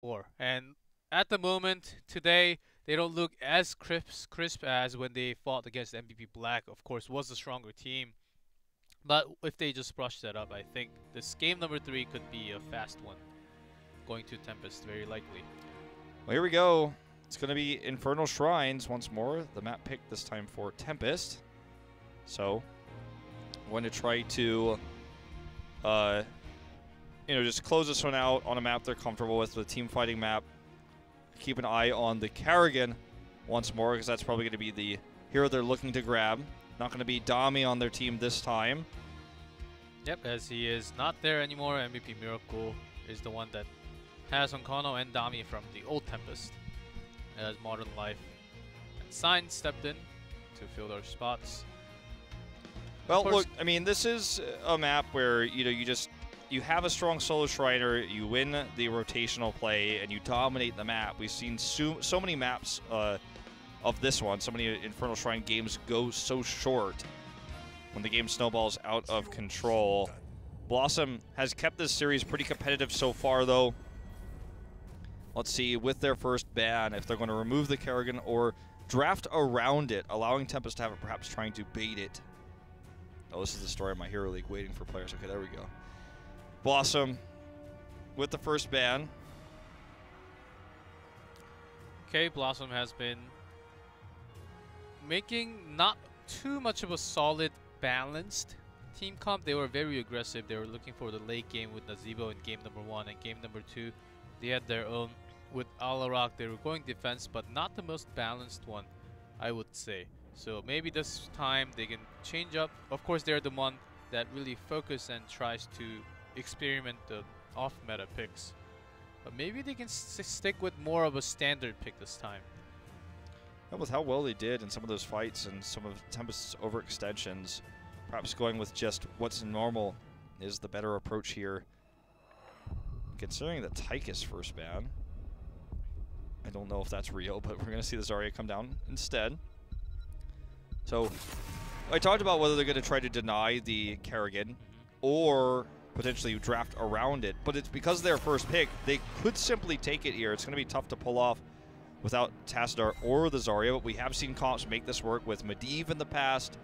Or and at the moment today, they don't look as crisp as when they fought against MVP Black. Of course, was the stronger team. But if they just brush that up, I think this game number 3 could be a fast one. Going to Tempest, very likely. Well, here we go. It's going to be Infernal Shrines once more. The map picked this time for Tempest. So, I'm going to try to, just close this one out on a map they're comfortable with, the team fighting map. Keep an eye on the Karrigan once more, because that's probably going to be the hero they're looking to grab. Not going to be Dami on their team this time. Yep, as he is not there anymore. MVP Miracle is the one that has Onkono and Dami from the old Tempest. As Modern Life and Sign stepped in to fill their spots. Well, look, I mean, this is a map where, you have a strong solo Shriner, you win the rotational play, and you dominate the map. We've seen so many maps of this one, so many Infernal Shrine games go so short when the game snowballs out of control. BlossoM has kept this series pretty competitive so far, though. Let's see, with their first ban, if they're going to remove the Karrigan or draft around it, allowing Tempest to have it, perhaps trying to bait it. Oh, this is the story of my Hero League, waiting for players. Okay, there we go. BlossoM with the first ban. Okay, BlossoM has been making not too much of a solid, balanced team comp. They were very aggressive. They were looking for the late game with Nazeebo in game number 1, and game number 2, they had their own. With Alarak, they were going defense, but not the most balanced one, I would say. So maybe this time they can change up. Of course, they're the one that really focus and tries to experiment the off-meta picks. But maybe they can stick with more of a standard pick this time. And with how well they did in some of those fights and some of Tempest's overextensions, perhaps going with just what's normal is the better approach here. Considering the Tychus first ban, I don't know if that's real, but we're going to see the Zarya come down instead. So, I talked about whether they're going to try to deny the Karrigan or potentially draft around it, but it's because their first pick, they could simply take it here. It's going to be tough to pull off without Tassadar or the Zarya, but we have seen comps make this work with Medivh in the past,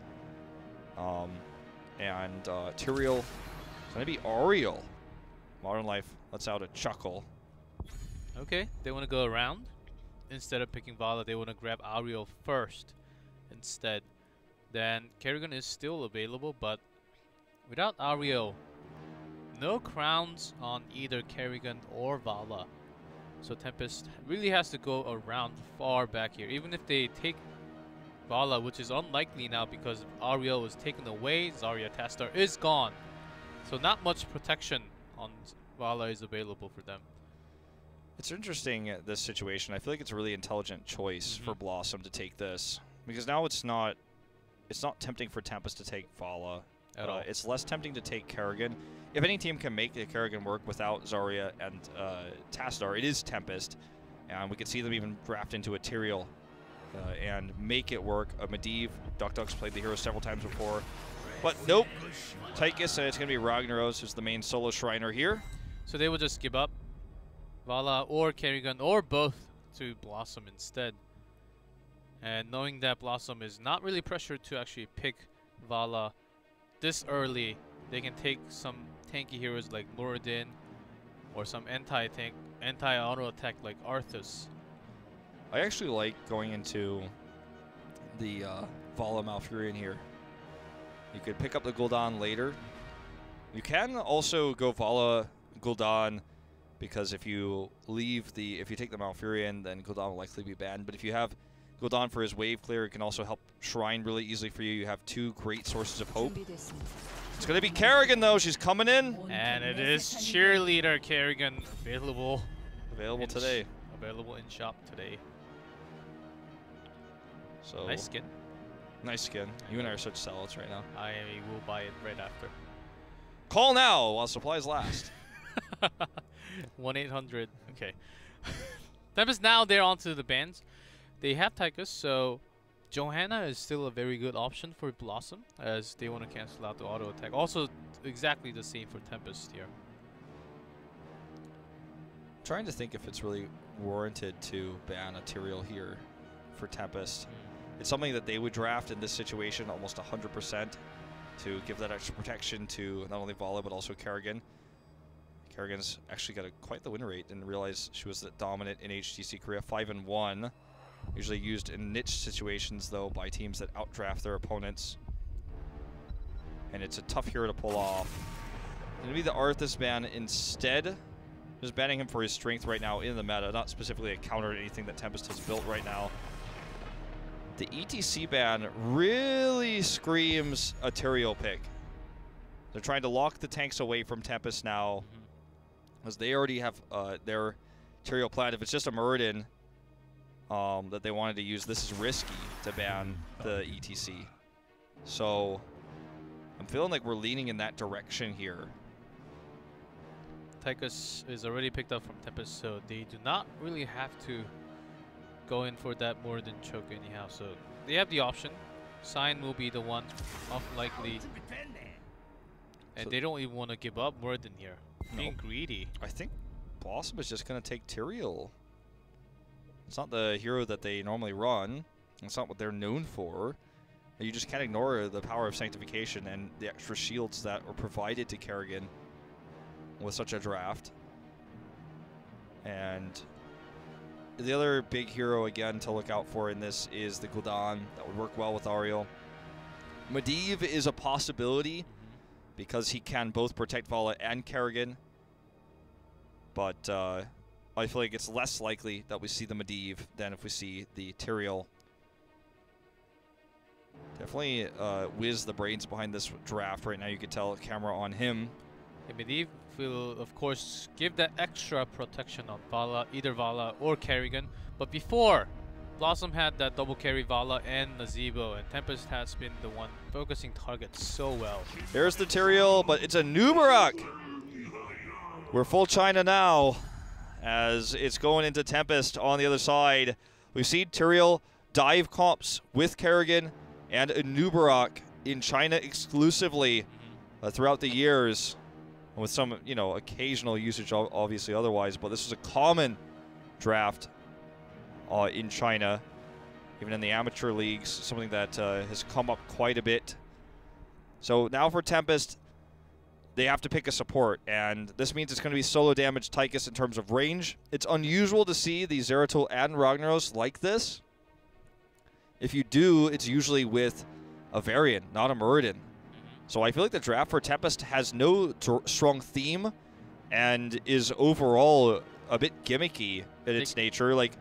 and Tyrael. It's going to be Ariel. Modern Life lets out a chuckle. Okay, they want to go around. Instead of picking Vala, they want to grab Ariel first instead. Then Karrigan is still available, but without Ariel, no crowns on either Karrigan or Vala. So Tempest really has to go around far back here. Even if they take Vala, which is unlikely now because Ariel was taken away, Zarya Tassadar is gone. So not much protection on Vala is available for them. It's interesting, this situation. I feel like it's a really intelligent choice for BlossoM to take this, because now it's not tempting for Tempest to take Vala at all. It's less tempting to take Karrigan. If any team can make the Karrigan work without Zarya and Tassadar, it is Tempest, and we can see them even draft into a Tyrael and make it work. Medivh, Duck's played the hero several times before, but nope. Tychus, it's going to be Ragnaros, who's the main solo Shriner here. So they will just give up Vala or Karrigan or both to BlossoM instead. And knowing that BlossoM is not really pressured to actually pick Vala this early, they can take some tanky heroes like Muradin or some anti-tank, anti-auto attack like Arthas. I actually like going into the Vala Malfurion here. You could pick up the Gul'dan later. You can also go Vala Gul'dan, because if you take the Malfurion, then Gul'dan will likely be banned. But if you have Gul'dan for his wave clear, it can also help Shrine really easily for you. You have two great sources of hope. It's going to be Karrigan, though. She's coming in. And it is Cheerleader Karrigan available today. Available in shop today. So nice skin. Nice skin. You and I are such salads right now. I will buy it right after. Call now while supplies last. 1-800. Okay. Tempest now they're onto the bans. They have Tychus, so Johanna is still a very good option for BlossoM, as they want to cancel out the auto attack. Also, exactly the same for Tempest here. trying to think if it's really warranted to ban a Tyrael here for Tempest. It's something that they would draft in this situation almost 100% to give that extra protection to not only Vala but also Kerrigan. Kerrigan's actually got quite the win rate. Didn't realize she was that dominant in HGC Korea. 5-1. Usually used in niche situations though by teams that outdraft their opponents. And it's a tough hero to pull off. It's gonna be the Arthas ban instead. Just banning him for his strength right now in the meta, not specifically a counter to anything that Tempest has built right now. The ETC ban really screams a Tyrael pick. They're trying to lock the tanks away from Tempest now, as they already have their Tyrael planned. If it's just a Muradin that they wanted to use, this is risky to ban the ETC. So I'm feeling like we're leaning in that direction here. Tychus is already picked up from Tempest, so they do not really have to go in for that more than choke anyhow. So they have the option. Sign will be the one often likely, and so they don't even want to give up more than here. Being greedy. I think BlossoM is just going to take Tyrael. It's not the hero that they normally run. It's not what they're known for. You just can't ignore the power of Sanctification and the extra shields that are provided to Kerrigan with such a draft. And the other big hero, again, to look out for in this is the Gul'dan. That would work well with Ariel. Medivh is a possibility because he can both protect Vala and Kerrigan. But I feel like it's less likely that we see the Medivh than if we see the Tyrael. Definitely Wiz the brains behind this draft right now. You can tell camera on him. Medivh will, of course, give that extra protection on Vala, either Vala or Kerrigan. But before, BlossoM had that double carry Vala and Nazeebo, and Tempest has been the one focusing targets so well. There's the Tyrael, but it's a Nubarak. We're full China now, as it's going into Tempest on the other side. We've seen Tyrael dive comps with Kerrigan and a Nubarak in China exclusively throughout the years, with some, you know, occasional usage obviously otherwise, but this is a common draft in China, even in the amateur leagues, something that has come up quite a bit. So now for Tempest, they have to pick a support, and this means it's going to be solo damage Tychus in terms of range. It's unusual to see the Zeratul and Ragnaros like this. If you do, it's usually with a variant, not a Muradin. So I feel like the draft for Tempest has no strong theme and is overall a bit gimmicky in its nature. Like,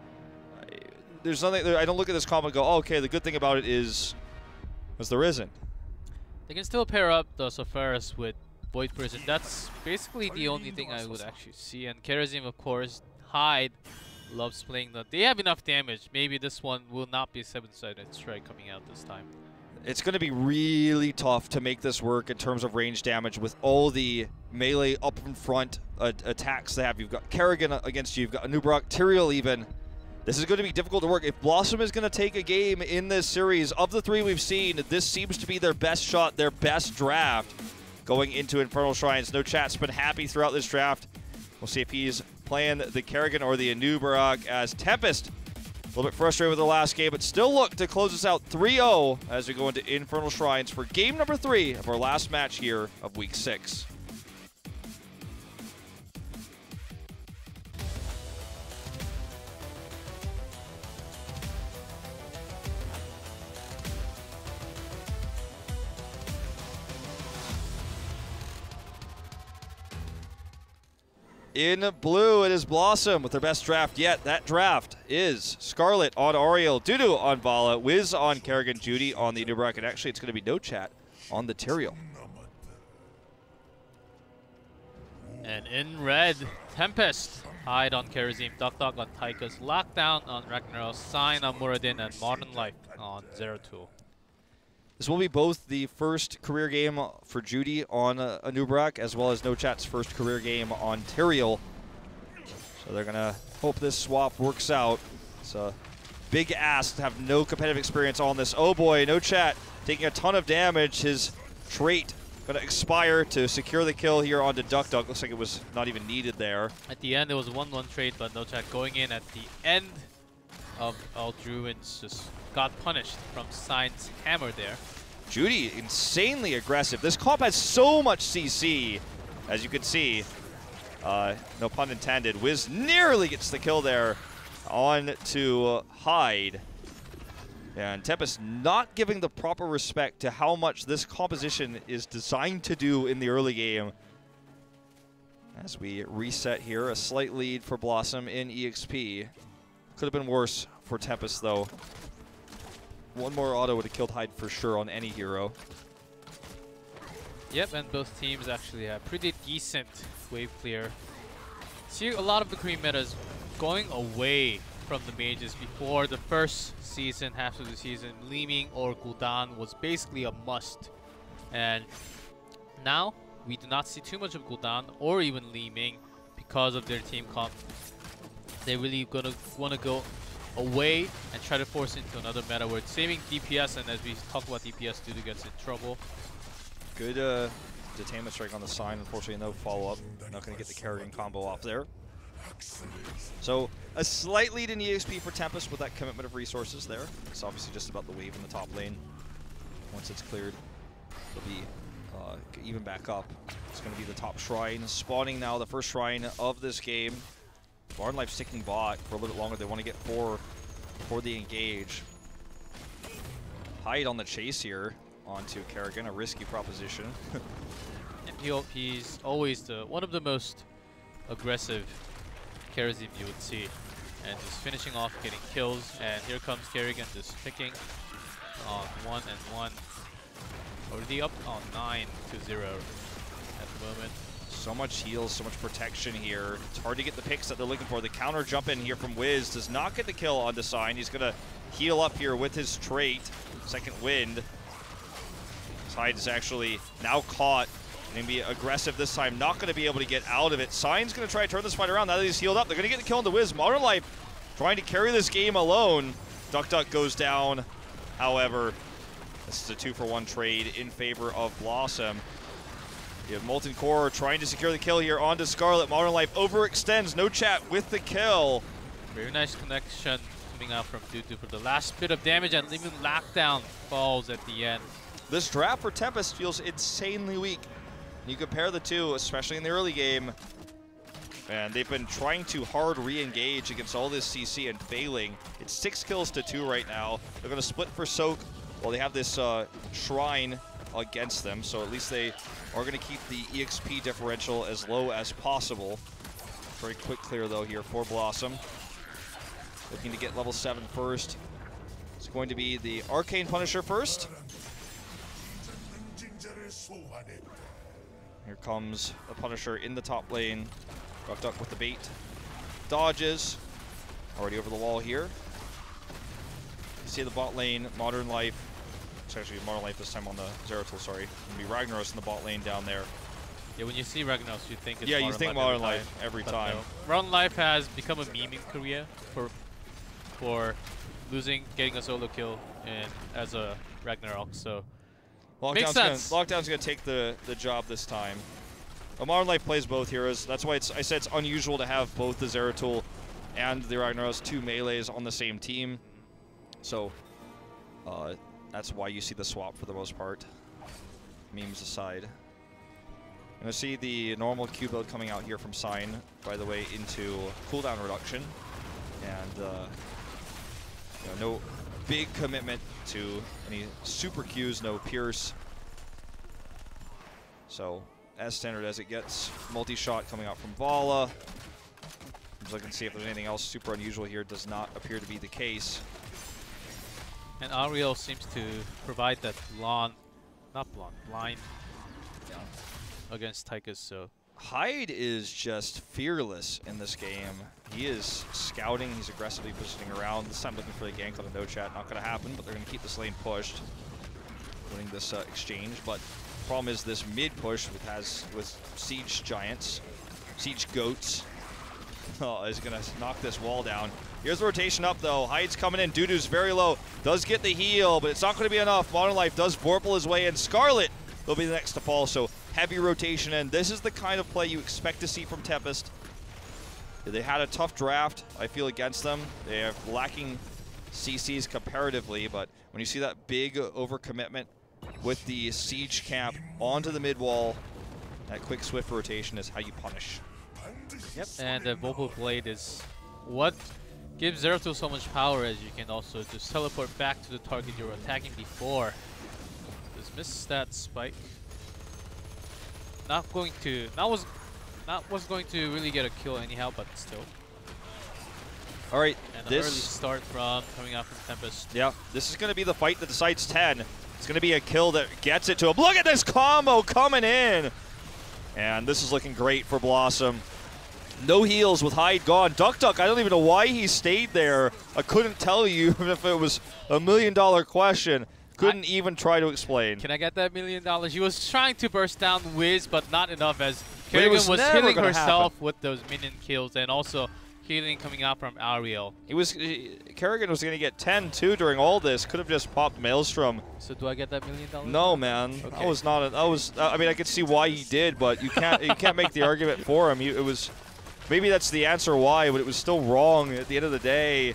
there's nothing, I don't look at this comp and go, oh, okay, the good thing about it is there isn't. They can still pair up the Sephiroth with Void Prison. That's basically the only thing I would actually see. And Karazim, of course, Hyde loves playing that. They have enough damage. Maybe this one will not be 7-sided strike coming out this time. It's going to be really tough to make this work in terms of range damage with all the melee up in front attacks they have. You've got Kerrigan against you, you've got Nubarak, Tyrael even. This is going to be difficult to work. If BlossoM is going to take a game in this series, of the three we've seen, this seems to be their best shot, their best draft going into Infernal Shrines. No Chat's been happy throughout this draft. We'll see if he's playing the Kerrigan or the Nubarak, as Tempest a little bit frustrated with the last game, but still look to close us out 3-0 as we go into Infernal Shrines for game number 3 of our last match here of week 6. In blue, it is BlossoM with their best draft yet. That draft is Scarlet on Ariel, Dudu on Vala, Wiz on Kerrigan, Judy on the Nubarak, and actually it's going to be No Chat on the Tyrael. And in red, Tempest, Hyde on Karazim, Duck on Tychus, Lockdown on Ragnaros, Sign on Muradin, and Modern Life on Zeratul. This will be both the first career game for Judy on a Nubarak, as well as No Chat's first career game on Tyrael. So they're going to hope this swap works out. It's a big ask to have no competitive experience on this. Oh boy, No Chat taking a ton of damage. His trait Going to expire to secure the kill here onto Duck Duck. Looks like it was not even needed there. At the end, it was a 1-1 trade, but no chat going in at the end of all Druids just got punished from Sign's hammer there. Judy, insanely aggressive. This comp has so much CC, as you can see. No pun intended. Wiz nearly gets the kill there on to Hyde. And Tempest not giving the proper respect to how much this composition is designed to do in the early game. As we reset here, a slight lead for BlossoM in EXP. Could have been worse for Tempest, though. One more auto would have killed Hyde for sure on any hero. Yep, and both teams actually have pretty decent wave clear. See a lot of the Korean metas going away from the mages. Before the first season, half of the season, Leeming or Gul'dan was basically a must. And now, we do not see too much of Gul'dan or even Leeming because of their team comp. They're really gonna want to go away and try to force into another meta where it's saving DPS, and as we talk about DPS, Dudu gets in trouble. Good detainment strike on the sign. Unfortunately, no follow-up. Not going to get the Kerrigan combo off there. So, a slight lead in EXP for Tempest with that commitment of resources there. It's obviously just about the wave in the top lane. Once it's cleared, it'll be even back up. It's going to be the top shrine. Spawning now, the first shrine of this game. Barn Life sticking bot for a little bit longer. They want to get 4 before they engage. Hyde on the chase here onto Kerrigan, a risky proposition. And he's always one of the most aggressive Kerrigan you would see. And just finishing off, getting kills. And here comes Kerrigan just picking on 1-1. Already up on 9-0 at the moment. So much heals, so much protection here. It's hard to get the picks that they're looking for. The counter jump in here from Wiz does not get the kill on Design. He's going to heal up here with his trait. Second wind. Hyde is actually now caught. Going to be aggressive this time. Not going to be able to get out of it. Sign's going to try to turn this fight around. Now that he's healed up, they're going to get the kill on the Wiz. Modern Life trying to carry this game alone. Duck Duck goes down. However, this is a 2-for-1 trade in favor of BlossoM. You have Molten Core trying to secure the kill here onto Scarlet. Modern Life overextends. No chat with the kill. Very nice connection coming out from Dudu for the last bit of damage, and even lockdown falls at the end. This draft for Tempest feels insanely weak. You compare the two, especially in the early game, and they've been trying to hard re-engage against all this CC and failing. It's 6 kills to 2 right now. They're going to split for Soak while they have this shrine against them, so at least they are going to keep the EXP differential as low as possible. Very quick clear, though, here for BlossoM. Looking to get level 7 first. It's going to be the Arcane Punisher first. Here comes the Punisher in the top lane. Duck Duck with the bait. Dodges. Already over the wall here. You see the bot lane, Modern Life. It's actually Modern Life this time on the Zeratul, sorry. It's going to be Ragnaros in the bot lane down there. Yeah, when you see Ragnaros, you think it's Modern Life. Yeah, you think Modern Life every time. No. Modern Life has become a meme in Korea for getting a solo kill as a Ragnarok, so makes sense. Lockdown's going to take the job this time. Modern Life plays both heroes. That's why I said it's unusual to have both the Zeratul and the Ragnaros, 2 melees on the same team. So that's why you see the swap for the most part. Memes aside. I'm going to see the normal Q build coming out here from Sign, by the way, into cooldown reduction. And no big commitment to any super Qs, no Pierce. So, as standard as it gets. Multi-shot coming out from Vala. Just looking to see if there's anything else super unusual here. Does not appear to be the case. And Ariel seems to provide that blind against Tychus, so. Hyde is just fearless in this game. He is scouting, he's aggressively positioning around. This time looking for the gank on the no chat. Not going to happen, but they're going to keep this lane pushed. Winning this exchange, but problem is this mid push with Siege Giants, Siege Goats, is going to knock this wall down. Here's the rotation up, though. Hyde's coming in. Dudu's very low. Does get the heal, but it's not going to be enough. Modern Life does Vorpal his way in. Scarlet they'll be the next to fall. So heavy rotation in. This is the kind of play you expect to see from Tempest. They had a tough draft, I feel, against them. They are lacking CCs comparatively, but when you see that big overcommitment with the siege camp onto the mid wall, that quick swift rotation is how you punish. Yep, and the Vocal Blade is what gives Zeratul so much power, as you can also just teleport back to the target you were attacking before. Just missed that spike. Not was going to really get a kill anyhow, but still. All right, and an early start coming out from Tempest. Yeah, this is going to be the fight that decides 10. It's going to be a kill that gets it to him. Look at this combo coming in. And this is looking great for BlossoM. No heals with Hyde gone. Duck, I don't even know why he stayed there. I couldn't tell you even if it was $1 million question. Couldn't even try to explain. Can I get that $1 million? He was trying to burst down Wiz, but not enough, as Kerrigan was healing herself with those minion kills, and also healing coming out from Ariel. Kerrigan was going to get 10 too during all this. Could have just popped Maelstrom. So do I get that $1 million? No, man. Okay. That was not. I mean, I could see why he did, but you can't make the argument for him. It was maybe that's the answer why, but it was still wrong at the end of the day.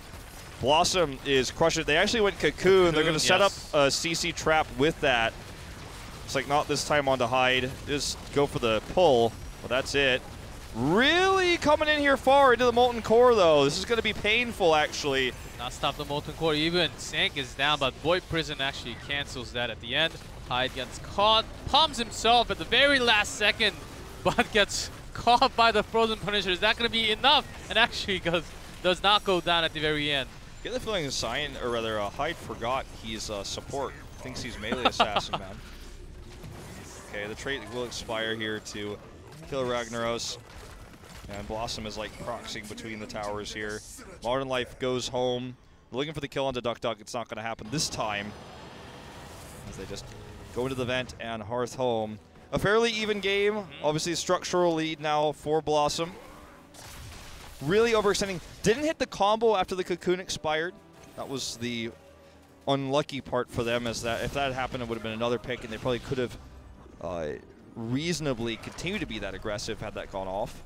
BlossoM is crushing it. They actually went Cocoon. They're going to set up a CC trap with that. It's like, not this time onto Hyde. Just go for the pull. Well, that's it. Really coming in here far into the Molten Core, though. This is going to be painful, actually. Not stop the Molten Core. Even Sank is down, but Void Prison actually cancels that at the end. Hyde gets caught, palms himself at the very last second, but gets caught by the Frozen Punisher. Is that going to be enough? And actually does not go down at the very end. Get the feeling Hyde forgot he's support. Thinks he's melee assassin, man. Okay, the trait will expire here to kill Ragnaros. And BlossoM is like proxying between the towers here. Modern Life goes home. Looking for the kill onto Duck. It's not going to happen this time, as they just go into the vent and hearth home. A fairly even game. Obviously, structural lead now for BlossoM. Really overextending. Didn't hit the combo after the Cocoon expired. That was the unlucky part for them, as that if that had happened, it would have been another pick, and they probably could have reasonably continued to be that aggressive had that gone off.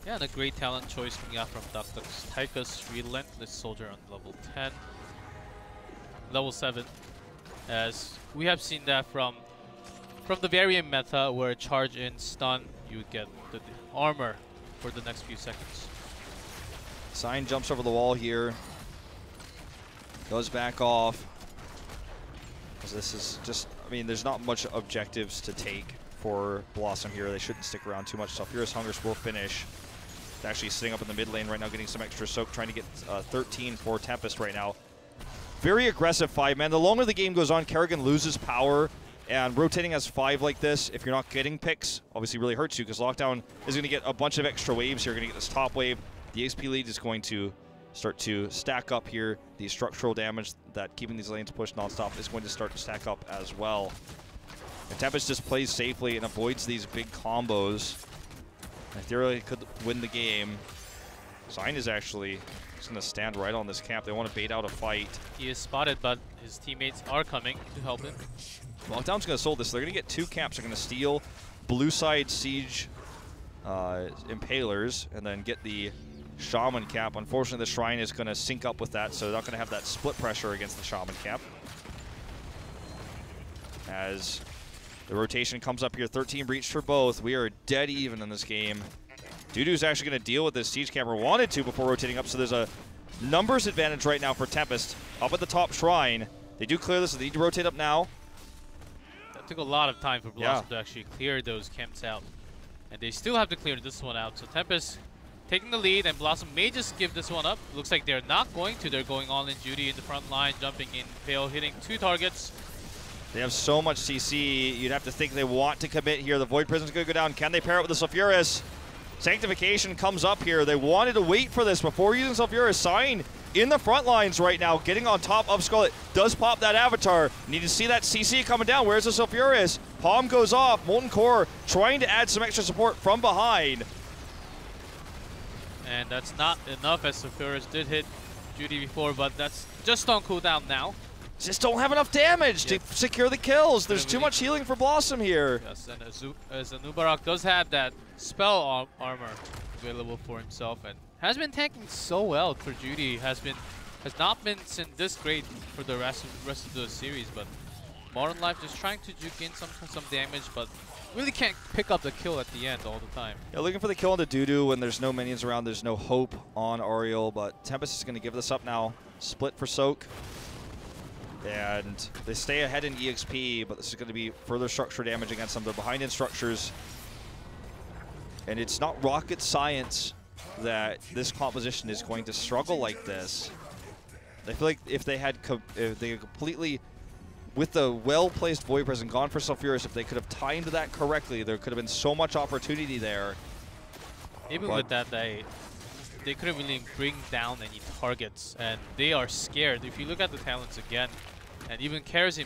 Yeah, and a great talent choice coming out from Duck's Tychus, Relentless Soldier on level 10. Level 7, as we have seen that from the variant meta, where charge in stun, you get the armor for the next few seconds. Sign jumps over the wall here. Goes back off. This is just, I mean, there's not much objectives to take for BlossoM here. They shouldn't stick around too much. Sulfuras Hungers will finish. It's actually sitting up in the mid lane right now, getting some extra soak, trying to get 13 for Tempest right now. Very aggressive 5-man. The longer the game goes on, Kerrigan loses power, and rotating as 5 like this, if you're not getting picks, obviously really hurts you, because Lockdown is going to get a bunch of extra waves here. You're going to get this top wave. The XP lead is going to start to stack up here. The structural damage that keeping these lanes pushed nonstop is going to start to stack up as well. And Tempest just plays safely and avoids these big combos. And theoretically could win the game. Sign is actually just going to stand right on this camp. They want to bait out a fight. He is spotted, but his teammates are coming to help him. Lockdown's going to soul this. They're going to get 2 camps. They're going to steal blue side siege impalers and then get the Shaman cap. Unfortunately, the Shrine is going to sync up with that, so they're not going to have that split pressure against the Shaman cap. As the rotation comes up here, 13 breach for both. We are dead even in this game. Dudu's actually going to deal with this siege camp, or wanted to before rotating up, so there's a numbers advantage right now for Tempest. Up at the top Shrine. They do clear this, so they need to rotate up now. That took a lot of time for BlossoM to actually clear those camps out. And they still have to clear this one out, so Tempest taking the lead, and BlossoM may just give this one up. Looks like they're not going to. They're going all in Judy in the front line, jumping in, fail, hitting 2 targets. They have so much CC, you'd have to think they want to commit here. The Void Prison's going to go down. Can they pair it with the Sulfuras? Sanctification comes up here. They wanted to wait for this before using Sulfuras. Sign in the front lines right now, getting on top of Scarlet. Does pop that Avatar. Need to see that CC coming down. Where's the Sulfuras? Palm goes off. Molten Core trying to add some extra support from behind. And that's not enough, as Sulfuras did hit Judy before, but that's just on cooldown now. just don't have enough damage to secure the kills. There's too much healing for BlossoM here. Yes, and as Anubarak does have that spell armor available for himself and has been tanking so well for Judy. Has not been this great for the rest of the series, but Modern Life just trying to juke in some damage, but really can't pick up the kill at the end all the time. Yeah, looking for the kill on the Dudu when there's no minions around. There's no hope on Ariel, but Tempest is going to give this up now. Split for Soak. And they stay ahead in EXP, but this is going to be further structure damage against them. They're behind in structures. And it's not rocket science that this composition is going to struggle like this. I feel like if they completely, with the well-placed Void Prison, gone for Sulfurous, if they could have timed that correctly, there could have been so much opportunity there. Even with that, they couldn't really bring down any targets, and they are scared. If you look at the talents again, and even Karazim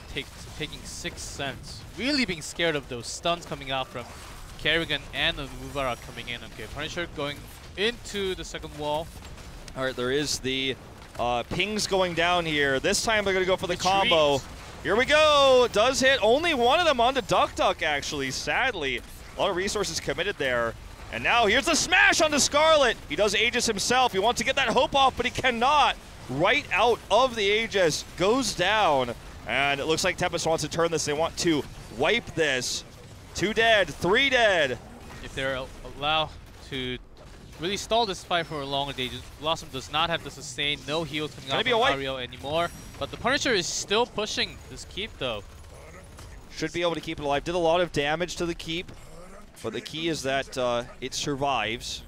taking 6 cents, really being scared of those stuns coming out from Kerrigan and the Mubarak coming in. Okay, Punisher going into the second wall. All right, there is the pings going down here. This time they're going to go for the combo. Here we go. Does hit only one of them onto Duck Duck, actually, sadly. A lot of resources committed there. And now here's the smash onto Scarlet. He does Aegis himself. He wants to get that hope off, but he cannot. Right out of the Aegis, goes down. And it looks like Tempest wants to turn this. They want to wipe this. 2 dead, 3 dead. If they're allowed to really stall this fight for a longer day, BlossoM does not have the sustain, no heals coming out from Ariel anymore. But the Punisher is still pushing this keep though. Should be able to keep it alive. Did a lot of damage to the keep, but the key is that it survives.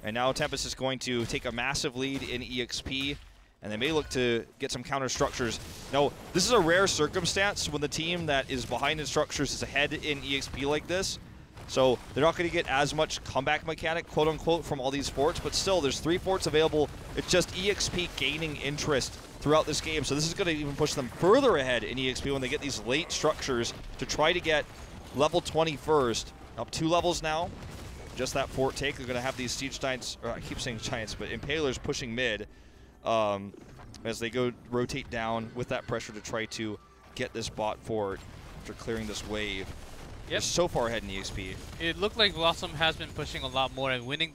And now Tempest is going to take a massive lead in EXP, and they may look to get some counter structures. Now, this is a rare circumstance when the team that is behind in structures is ahead in EXP like this. So they're not going to get as much comeback mechanic, quote unquote, from all these forts, but still, there's 3 forts available. It's just EXP gaining interest throughout this game. So this is going to even push them further ahead in EXP when they get these late structures to try to get level 20 first. Up 2 levels now. Just that fort take. They're going to have these Siege Giants, or I keep saying Giants, but Impalers pushing mid as they go rotate down with that pressure to try to get this bot fort after clearing this wave. They're so far ahead in EXP. It looked like BlossoM has been pushing a lot more and winning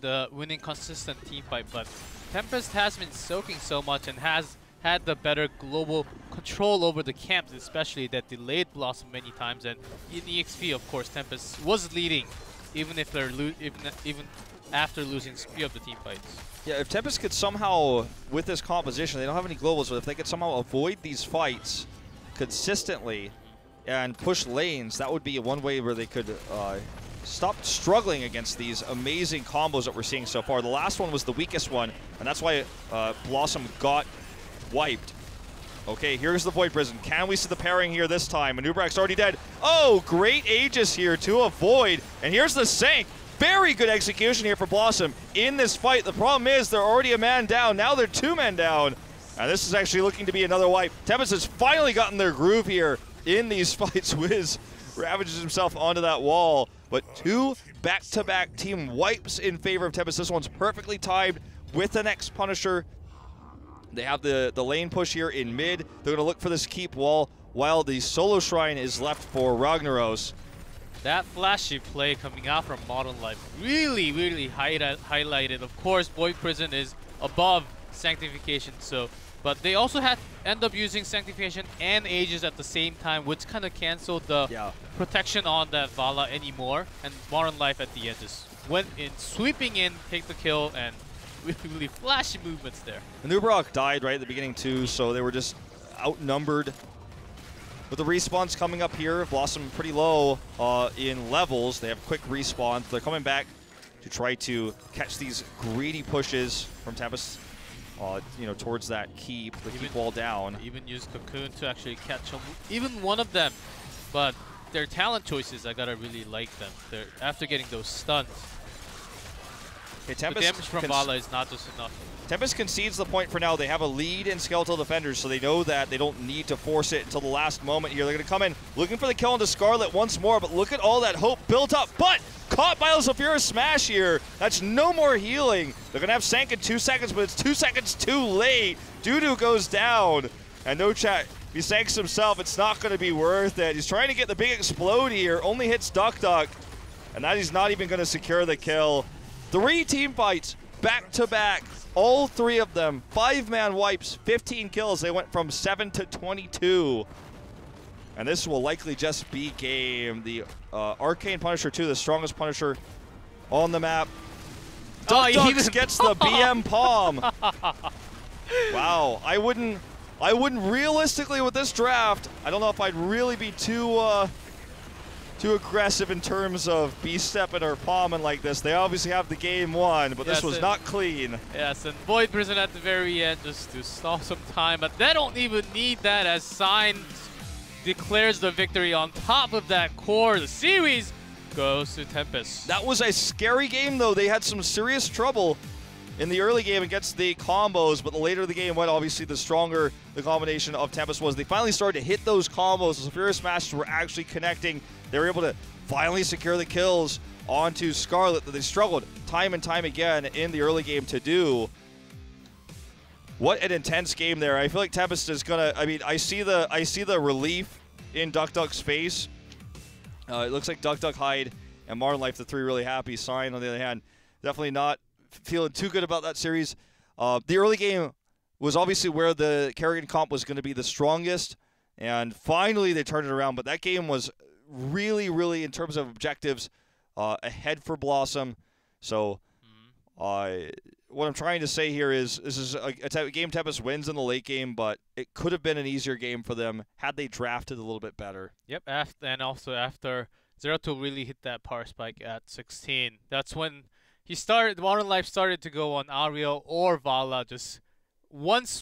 consistent team fight, but Tempest has been soaking so much and has had the better global control over the camps, especially that delayed BlossoM many times. And in EXP, of course, Tempest was leading, even if they're even after losing speed of the team fights. Yeah, if Tempest could somehow, with this composition, they don't have any globals, but if they could somehow avoid these fights consistently and push lanes, that would be one way where they could stop struggling against these amazing combos that we're seeing so far. The last one was the weakest one, and that's why BlossoM got wiped. Okay, here's the Void Prison. Can we see the pairing here this time? Anubarak's already dead. Oh, great Aegis here to avoid. And here's the Sank. Very good execution here for BlossoM in this fight. The problem is they're already a man down. Now they're 2 men down. And this is actually looking to be another wipe. Tempest has finally gotten their groove here in these fights. Wiz ravages himself onto that wall. But 2 back-to-back team wipes in favor of Tempest. This one's perfectly timed with the next Punisher. They have the lane push here in mid. They're going to look for this keep wall while the solo shrine is left for Ragnaros. That flashy play coming out from Modern Life really, really highlighted. Of course, Void Prison is above Sanctification, but they also end up using Sanctification and Aegis at the same time, which kind of canceled the protection on that Vala anymore. And Modern Life at the end just went in, sweeping in, take the kill, and really flashy movements there. Anubarak died right at the beginning too, so they were just outnumbered. With the respawns coming up here, BlossoM pretty low in levels. They have quick respawns. They're coming back to try to catch these greedy pushes from Tempest, towards that keep, the keep wall down. Even use Cocoon to actually catch even one of them. But their talent choices, I gotta really like them. After getting those stuns. Okay, the damage from Vala is not just enough. Tempest concedes the point for now. They have a lead in Skeletal Defenders, so they know that they don't need to force it until the last moment here. They're going to come in looking for the kill into Scarlet once more, but look at all that hope built up. But caught by the Sulfurous Smash here. That's no more healing. They're going to have Sank in 2 seconds, but it's 2 seconds too late. Dudu goes down. And no chat, he sinks himself, it's not going to be worth it. He's trying to get the big explode here, only hits Duck Duck, and that he's not even going to secure the kill. 3 team fights, back to back, all 3 of them, 5-man wipes, 15 kills. They went from 7 to 22. And this will likely just be game. The Arcane Punisher 2, the strongest Punisher on the map. Duck Ducks gets the BM palm. Wow, I wouldn't realistically with this draft, I don't know if I'd really be too aggressive in terms of B-stepping or palming like this. They obviously have the game won, but this was not clean. Yes, and Void Prison at the very end just to stall some time, but they don't even need that as Sign declares the victory. On top of that core, the series goes to Tempest. That was a scary game, though. They had some serious trouble in the early game against the combos, but the later the game went, obviously the stronger the combination of Tempest was. They finally started to hit those combos. The Furious Masters were actually connecting. They were able to finally secure the kills onto Scarlet that they struggled time and time again in the early game to do. What an intense game there. I feel like Tempest is gonna, I mean, I see the relief in Duck Duck's face. It looks like Duck Duck, Hyde, and Martin Life, the 3 really happy. Sign, on the other hand, definitely not feeling too good about that series. The early game was obviously where the Kerrigan comp was going to be the strongest, and finally they turned it around. But that game was really, really, in terms of objectives, ahead for BlossoM. So what I'm trying to say here is this is a game Tempest wins in the late game, but it could have been an easier game for them had they drafted a little bit better. Yep, and also after Zeratul really hit that power spike at 16, that's when Modern Life started to go on Ariel or Vala. Just once